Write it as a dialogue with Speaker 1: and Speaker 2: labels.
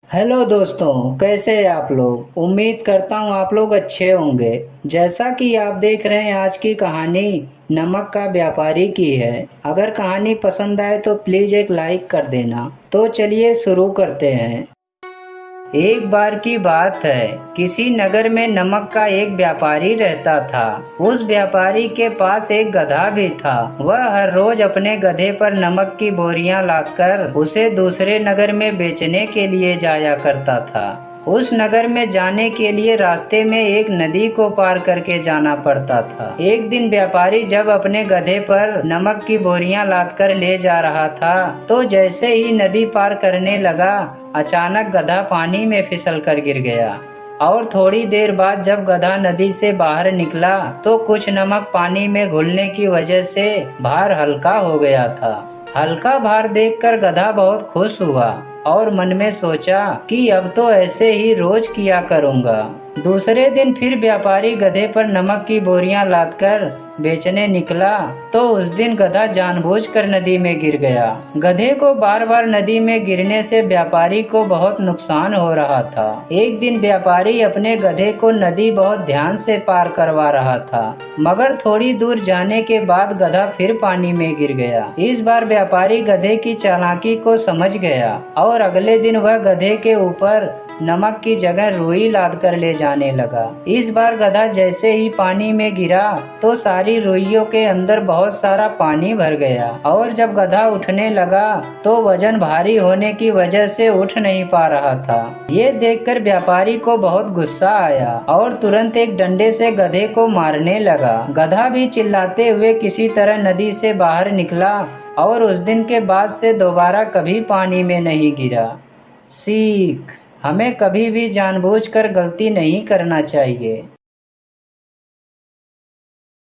Speaker 1: Hello दोस्तों, कैसे हैं आप लोग। उम्मीद करता हूँ आप लोग अच्छे होंगे। जैसा कि आप देख रहे हैं, आज की कहानी नमक का व्यापारी की है। अगर कहानी पसंद आए तो प्लीज एक लाइक कर देना। तो चलिए शुरू करते हैं। एक बार की बात है, किसी नगर में नमक का एक व्यापारी रहता था। उस व्यापारी के पास एक गधा भी था। वह हर रोज अपने गधे पर नमक की बोरियां लाकर उसे दूसरे नगर में बेचने के लिए जाया करता था। उस नगर में जाने के लिए रास्ते में एक नदी को पार करके जाना पड़ता था। एक दिन व्यापारी जब अपने गधे पर नमक की बोरियां लाद कर ले जा रहा था, तो जैसे ही नदी पार करने लगा, अचानक गधा पानी में फिसल कर गिर गया। और थोड़ी देर बाद जब गधा नदी से बाहर निकला तो कुछ नमक पानी में घुलने की वजह से भार हल्का हो गया था। हल्का भार देखकर गधा बहुत खुश हुआ और मन में सोचा कि अब तो ऐसे ही रोज किया करूँगा। दूसरे दिन फिर व्यापारी गधे पर नमक की बोरियां लादकर बेचने निकला, तो उस दिन गधा जानबूझकर नदी में गिर गया। गधे को बार बार नदी में गिरने से व्यापारी को बहुत नुकसान हो रहा था। एक दिन व्यापारी अपने गधे को नदी बहुत ध्यान से पार करवा रहा था, मगर थोड़ी दूर जाने के बाद गधा फिर पानी में गिर गया। इस बार व्यापारी गधे की चालाकी को समझ गया और अगले दिन वह गधे के ऊपर नमक की जगह रुई लाद कर ले जाने लगा। इस बार गधा जैसे ही पानी में गिरा तो सारी रुइयों के अंदर बहुत सारा पानी भर गया, और जब गधा उठने लगा तो वजन भारी होने की वजह से उठ नहीं पा रहा था। ये देखकर व्यापारी को बहुत गुस्सा आया और तुरंत एक डंडे से गधे को मारने लगा। गधा भी चिल्लाते हुए किसी तरह नदी से बाहर निकला और उस दिन के बाद से दोबारा कभी पानी में नहीं गिरा। सीख: हमें कभी भी जानबूझकर गलती नहीं करना चाहिए।